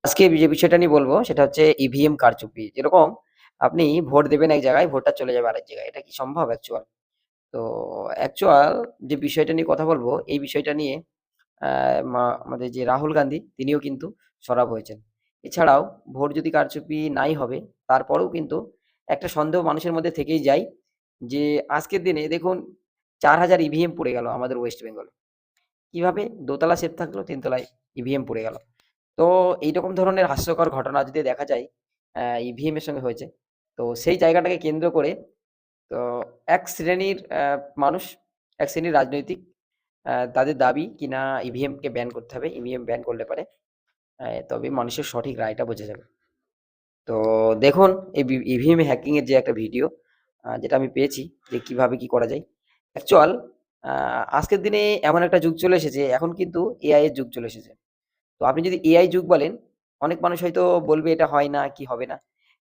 আজকে যে বিষয়টা নিয়ে বলবো সেটা হচ্ছে ইভিএম কারচুপি। যেরকম আপনি ভোট দেবেন এক জায়গায়, ভোটটা চলে যাবে আরেক জায়গায়। এটা কি সম্ভব অ্যাকচুয়াল? তো অ্যাকচুয়াল যে বিষয়টা নিয়ে কথা বলবো, এই বিষয়টা নিয়ে আ আমাদের যে রাহুল গান্ধী তিনিও কিন্তু সরব হয়েছেন। এছাড়াও ভোট যদি কারচুপি নাই হবে, তারপরেও কিন্তু একটা সন্দেহ মানুষের মধ্যে থেকেই যায় যে আজকের দিনে দেখুন ৪,০০০ ইভিএম পড়ে গেল আমাদের ওয়েস্ট বেঙ্গলে। কিভাবে? দোতলা সেফ থাকলো, ৩ তলায় ইভিএম পড়ে গেল। তো এইরকম ধরনের হাস্যকর ঘটনা যদি দেখা যায় ইভিএম এর সঙ্গে হয়েছে। তো সেই জায়গাটাকে কেন্দ্র করে তো এক শ্রেণীর মানুষ, এক শ্রেণীর রাজনৈতিক তাদের দাবি কিনা ইভিএম কে ব্যান করতে হবে। ইভিএম ব্যান করলে পারে তবে মানুষের সঠিক রায়টা বোঝা যাবে। তো দেখুন এই ইভিএম হ্যাকিং এর যে একটা ভিডিও যেটা আমি পেয়েছি যে কিভাবে কি করা যায়। অ্যাকচুয়াল আ আজকের দিনে এমন একটা যুগ চলে এসেছে, এখন কিন্তু এআই এর যুগ চলে এসেছে। তো আপনি যদি এআই যুগ বলেন, অনেক মানুষ হয়তো বলবে এটা হয় না, কি হবে না।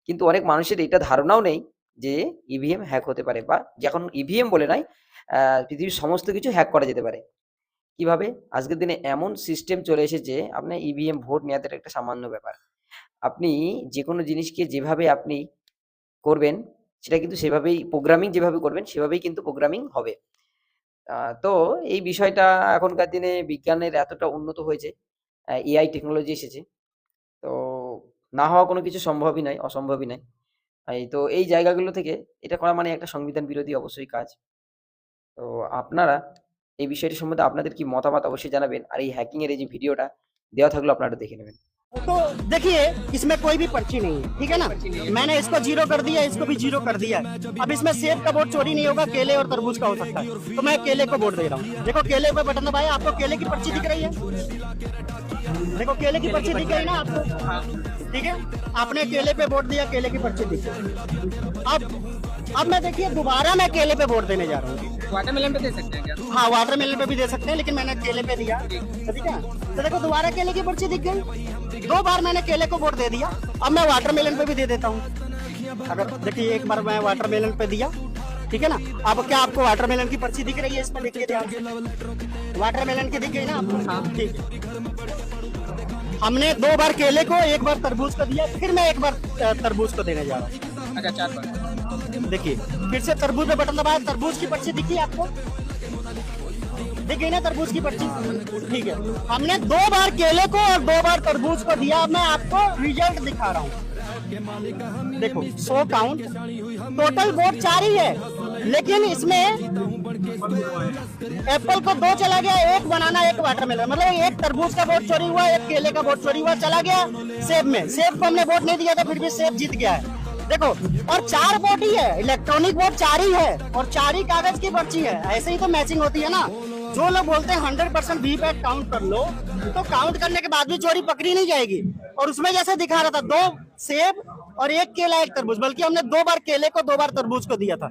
কিন্তু অনেক মানুষের এটা ধারণাও নেই যে ইভিএম হ্যাক হতে পারে বা এখন ইভিএম বলে নয়, পৃথিবীর সমস্ত কিছু হ্যাক করা যেতে পারে। কিভাবে? আজকের দিনে এমন সিস্টেম চলে এসেছে, আপনার ইভিএম ভোট নেওয়াটা একটা সামান্য ব্যাপার। আপনি যেকোনো জিনিসকে যেভাবে আপনি করবেন, সেটা কিন্তু সেভাবেই প্রোগ্রামিং যেভাবে করবেন, সেভাবেই কিন্তু প্রোগ্রামিং হবে। আ তো এই বিষয়টা এখনকার দিনে বিজ্ঞানের এতটা উন্নত হয়েছে, এআই টেকনোলজি এসেছে। তো না হওয়া কোনো কিছু সম্ভবই নয়, অসম্ভবই নয়। তো এই জায়গাগুলো থেকে এটা করা মানে একটা সংবিধান বিরোধী অবশ্যই কাজ। তো আপনারা এই বিষয়টি সম্বন্ধে আপনাদের কি মতামত অবশ্যই জানাবেন। আর এই হ্যাকিং এর এই যে ভিডিওটা দেওয়া থাকলো আপনারা দেখে नेবেন। तो देखिए इसमें कोई भी पर्ची नहीं है, ठीक है ना। मैंने इसको जीरो कर दिया, इसको भी जीरो कर दिया। अब इसमें सेब का वोट चोरी नहीं होगा, केले और तरबूज का हो सकता है। तो मैं केले को वोट दे रहा हूँ। देखो केले पे बटन दबाया, आपको केले की पर्ची दिख रही है। देखो केले की पर्ची दिख रही है ना आपको, ठीक है। आपने केले पे वोट दिया, केले की पर्ची दिख गई। अब मैं देखिए दोबारा मैं केले पे वोट देने जा रहा हूँ। वाटरमेलन पे दे सकते हैं क्या? हाँ वाटरमेलन पे भी दे सकते हैं, लेकिन मैंने केले पे दिया, ठीक है। तो देखो दोबारा केले की पर्ची दिख गई। 2 बार मैंने केले को वोट दे दिया, अब मैं वाटरमेलन पे भी दे देता हूँ। अगर देखिए एक बार मैं वाटरमेलन पे दिया, ठीक है ना। अब क्या आपको वाटरमेलन की पर्ची दिख रही है? इसमें देखिए ध्यान से, वाटरमेलन की दिख गई ना आपको? हाँ ठीक है। हमने 2 बार केले को, 1 बार तरबूज को दिया, फिर मैं 1 बार तरबूज को देने जा रहा हूँ। अच्छा 4 बार। देखिए फिर से तरबूज पे बटन दबाया, तरबूज की पर्ची दिखी आपको? दिख गई ना तरबूज की पर्ची? ठीक है। हमने 2 बार केले को और 2 बार तरबूज को दिया। मैं आपको रिजल्ट दिखा रहा हूँ, देखो 100 काउंट, टोटल वोट 4 ही है, लेकिन इसमें एप्पल को 2 चला गया, 1 बनाना 1 वाटरमेलन, मतलब 1 तरबूज का वोट चोरी हुआ, 1 केले का वोट चोरी हुआ, चला गया सेब में। सेब को हमने वोट नहीं दिया था, फिर भी सेब जीत गया है। देखो और 4 वोट ही है, इलेक्ट्रॉनिक वोट 4 ही है और 4 ही कागज की पर्ची है। ऐसे ही तो मैचिंग होती है ना। जो लोग बोलते हैं 100% वीपैट काउंट कर लो, तो काउंट करने के बाद भी चोरी पकड़ी नहीं जाएगी। और उसमें जैसे दिखा रहा था 2 सेब और 1 केला 1 तरबूज, बल्कि हमने 2 बार केले को 2 बार तरबूज को दिया था।